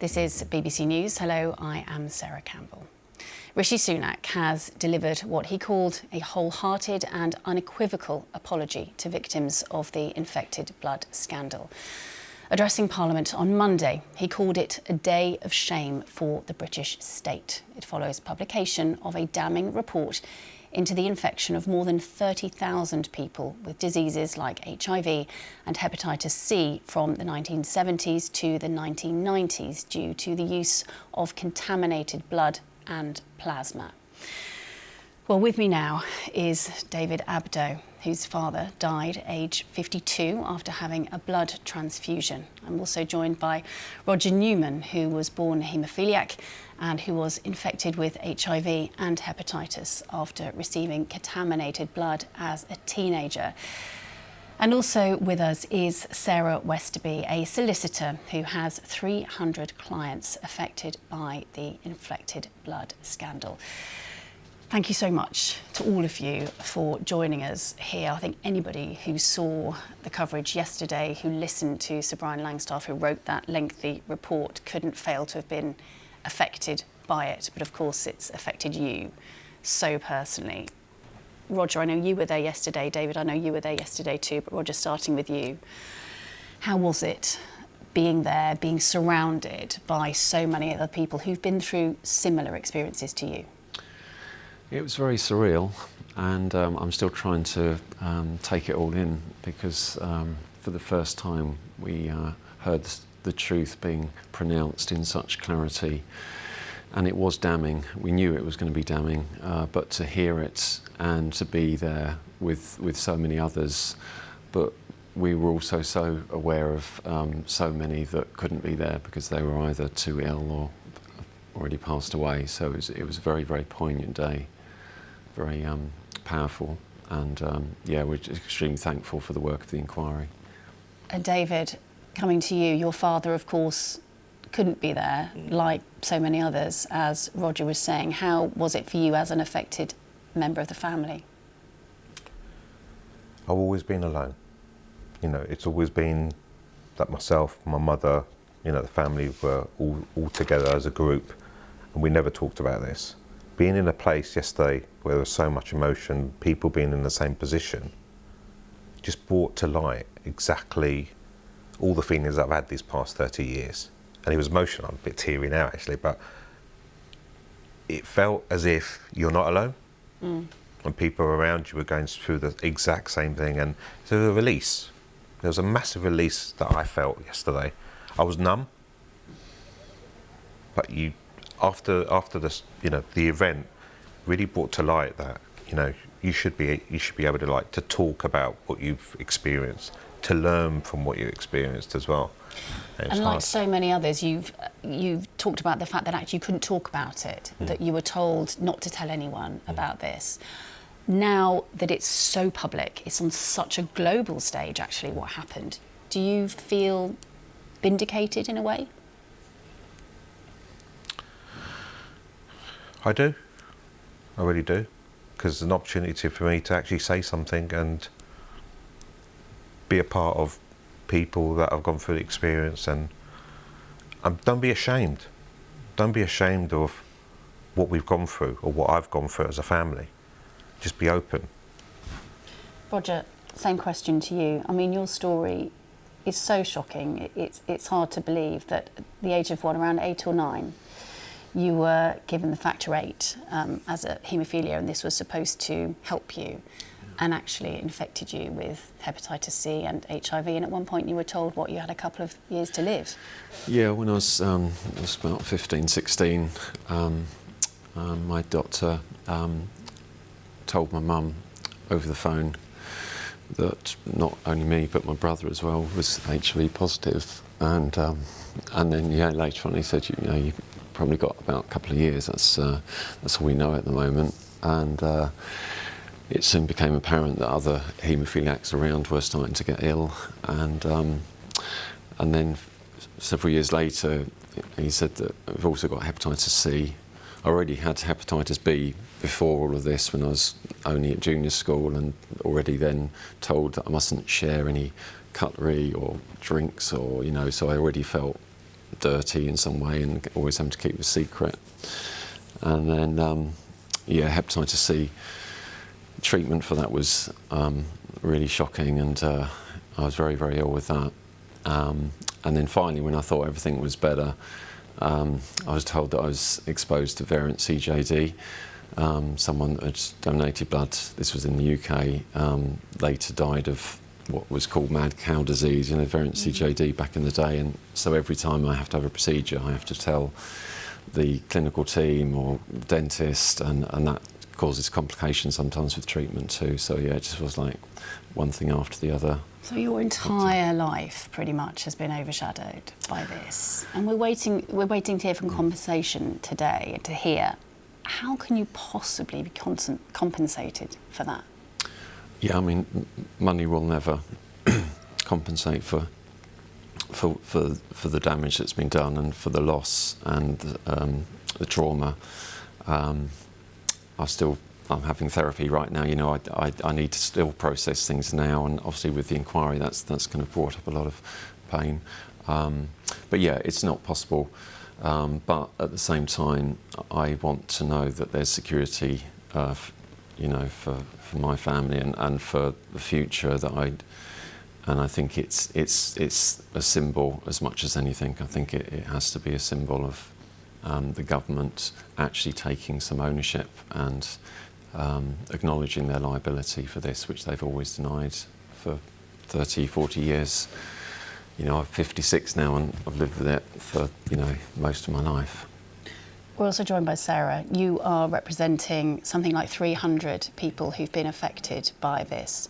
This is BBC News. Hello, I am Sarah Campbell. Rishi Sunak has delivered what he called a wholehearted and unequivocal apology to victims of the infected blood scandal. Addressing Parliament on Monday, he called it a day of shame for the British state. It follows publication of a damning report into the infection of more than 30,000 people with diseases like HIV and hepatitis C from the 1970s to the 1990s due to the use of contaminated blood and plasma. Well, with me now is David Abdo, whose father died aged 52 after having a blood transfusion. I'm also joined by Roger Newman, who was born haemophiliac and who was infected with HIV and hepatitis after receiving contaminated blood as a teenager. And also with us is Sarah Westerby, a solicitor who has 300 clients affected by the infected blood scandal. Thank you so much to all of you for joining us here. I think anybody who saw the coverage yesterday, who listened to Sir Brian Langstaff, who wrote that lengthy report, couldn't fail to have been affected by it. But of course, it's affected you so personally. Roger, I know you were there yesterday. David, I know you were there yesterday too. But Roger, starting with you, how was it being there, being surrounded by so many other people who've been through similar experiences to you? It was very surreal, and I'm still trying to take it all in, because for the first time we heard the truth being pronounced in such clarity, and it was damning. We knew it was going to be damning, but to hear it and to be there with so many others, but we were also so aware of so many that couldn't be there because they were either too ill or already passed away. So it was a very, very poignant day. Very powerful, and yeah, we're extremely thankful for the work of the inquiry. And David, coming to you, your father, of course, couldn't be there, like so many others, as Roger was saying. How was it for you as an affected member of the family? I've always been alone. You know, it's always been that myself, my mother, you know, the family were all together as a group, and we never talked about this. Being in a place yesterday where there was so much emotion, people being in the same position, just brought to light exactly all the feelings I've had these past 30 years. And it was emotional. I'm a bit teary now, actually, but it felt as if you're not alone. And people around you were going through the exact same thing. And there was a release. There was a massive release that I felt yesterday. I was numb, but after this, you know, the event really brought to light that, you know, you should be able to talk about what you've experienced, to learn from what you experienced as well. And like so many others, you've talked about the fact that actually you couldn't talk about it, that you were told not to tell anyone about this. Now that it's so public, it's on such a global stage, actually, what happened, do you feel vindicated in a way? I do. I really do. Because it's an opportunity for me to actually say something and be a part of people that have gone through the experience. And don't be ashamed. Don't be ashamed of what we've gone through or what I've gone through as a family. Just be open. Roger, same question to you. I mean, your story is so shocking. It's hard to believe that at the age of around 8 or 9, you were given the factor 8 as a haemophilia, and this was supposed to help you, and actually infected you with hepatitis C and HIV. And at one point you were told, you had a couple of years to live. Yeah, when I was about 15, 16, my doctor told my mum over the phone that not only me but my brother as well was HIV positive, and then later on he said, you probably got about a couple of years. That's all we know at the moment. And it soon became apparent that other haemophiliacs around were starting to get ill. And then several years later, he said that we've also got hepatitis C. I already had hepatitis B before all of this, when I was only at junior school, and already then told that I mustn't share any cutlery or drinks, or so I already felt dirty in some way and always having to keep it a secret. And then, hepatitis C, treatment for that was really shocking, and I was very, very ill with that. And then finally, when I thought everything was better, I was told that I was exposed to variant CJD. Someone had donated blood, this was in the UK, later died of what was called mad cow disease, variant CJD back in the day. And so every time I have to have a procedure, I have to tell the clinical team or dentist, and that causes complications sometimes with treatment too. So yeah, it just was like one thing after the other. So your entire life pretty much has been overshadowed by this, and we're waiting to hear from Compensation today and to hear how can you possibly be compensated for that? Yeah, I mean, money will never compensate for the damage that's been done and for the loss and the trauma. I'm having therapy right now. I need to still process things now, and obviously with the inquiry, that's kind of brought up a lot of pain. But yeah, it's not possible. But at the same time, I want to know that there's security, for my family and for the future. And I think it's a symbol as much as anything. I think it has to be a symbol of the government actually taking some ownership and acknowledging their liability for this, which they've always denied for 30, 40 years. I'm 56 now, and I've lived with it for, most of my life. We're also joined by Sarah. You are representing something like 300 people who've been affected by this.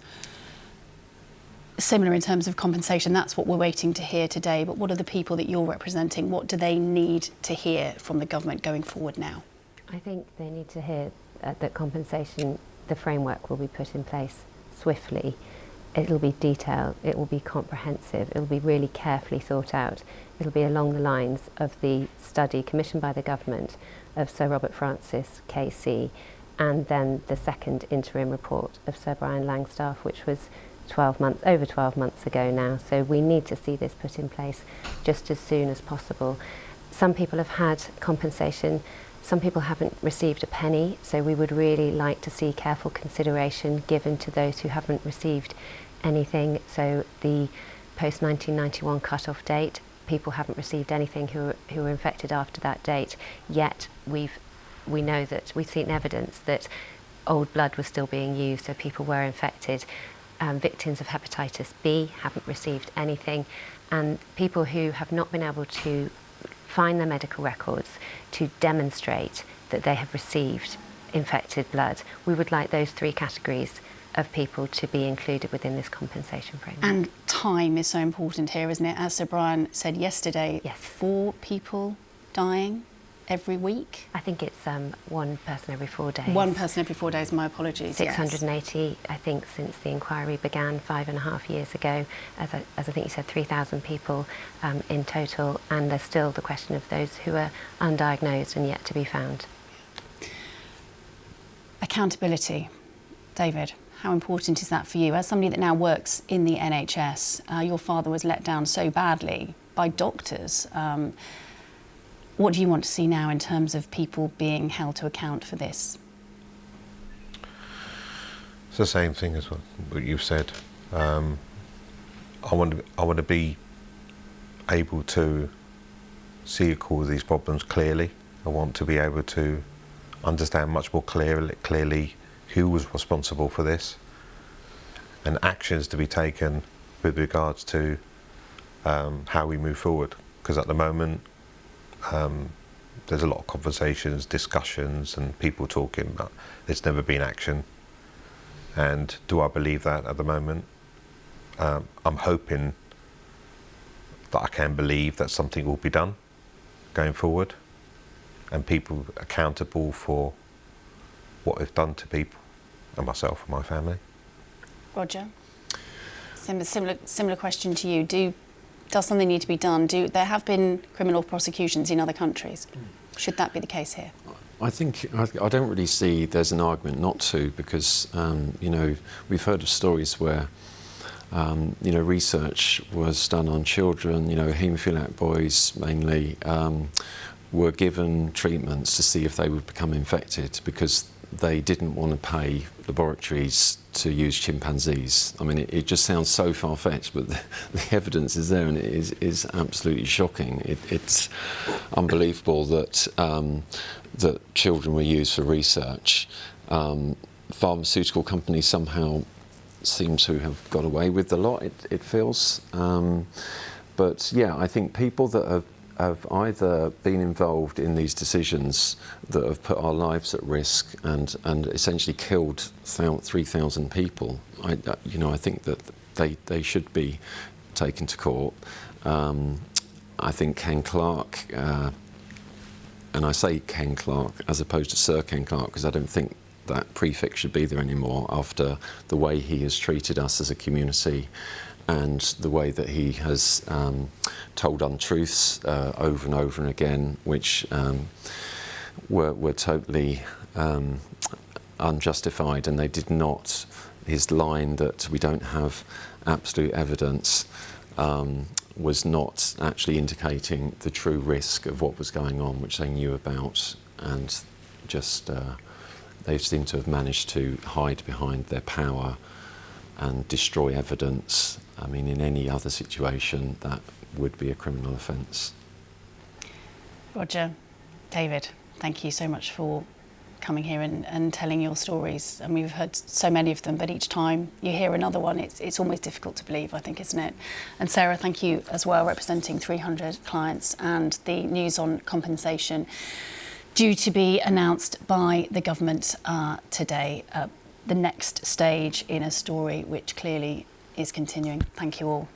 Similar in terms of compensation, that's what we're waiting to hear today, but what are the people that you're representing? What do they need to hear from the government going forward now? I think they need to hear that compensation, the framework will be put in place swiftly. It'll be detailed, it will be comprehensive, it'll be really carefully thought out. It'll be along the lines of the study commissioned by the government of Sir Robert Francis, KC, and then the second interim report of Sir Brian Langstaff, which was over 12 months ago now. So we need to see this put in place just as soon as possible. Some people have had compensation, some people haven't received a penny, so we would really like to see careful consideration given to those who haven't received anything. So the post-1991 cut-off date, people haven't received anything who were infected after that date, yet we know that we've seen evidence that old blood was still being used, so people were infected. Victims of hepatitis B haven't received anything, and people who have not been able to find their medical records to demonstrate that they have received infected blood. We would like those three categories of people to be included within this compensation framework. And time is so important here, isn't it? As Sir Brian said yesterday, yes. 4 people dying every week? I think it's one person every 4 days. One person every 4 days, my apologies. 680, yes. I think, since the inquiry began 5.5 years ago. As I think you said, 3,000 people in total, and there's still the question of those who are undiagnosed and yet to be found. Accountability. David, how important is that for you? As somebody that now works in the NHS, your father was let down so badly by doctors. What do you want to see now in terms of people being held to account for this? It's the same thing as what you've said. I want to be able to see all of these problems clearly. I want to be able to understand much more clearly who was responsible for this, and actions to be taken with regards to how we move forward. Because at the moment, there's a lot of conversations, discussions, and people talking, but there's never been action. And do I believe that at the moment? I'm hoping that I can believe that something will be done going forward, and people accountable for what they've done to people, and myself and my family. Roger, similar question to you. Does something need to be done? There have been criminal prosecutions in other countries. Should that be the case here? I think I don't really see there's an argument not to, because we've heard of stories where You know, research was done on children, you know, haemophiliac boys mainly, were given treatments to see if they would become infected because they didn't want to pay laboratories to use chimpanzees. I mean, it just sounds so far-fetched, but the evidence is there, and it is absolutely shocking. It's unbelievable that that children were used for research. Pharmaceutical companies somehow seem to have got away with a lot, it feels. But yeah, I think people that have either been involved in these decisions that have put our lives at risk and essentially killed 3,000 people, I think that they should be taken to court. I think Ken Clark, and I say Ken Clark as opposed to Sir Ken Clark because I don't think that prefix should be there anymore after the way he has treated us as a community and the way that he has told untruths over and over and again, which were totally unjustified, and they did not. His line that we don't have absolute evidence was not actually indicating the true risk of what was going on, which they knew about, and just they seem to have managed to hide behind their power and destroy evidence. I mean, in any other situation, that would be a criminal offence. Roger, David, thank you so much for coming here and telling your stories. I mean, we've heard so many of them, but each time you hear another one, it's almost difficult to believe, I think, isn't it? And Sarah, thank you as well, representing 300 clients and the news on compensation due to be announced by the government today. The next stage in a story which clearly is continuing. Thank you all.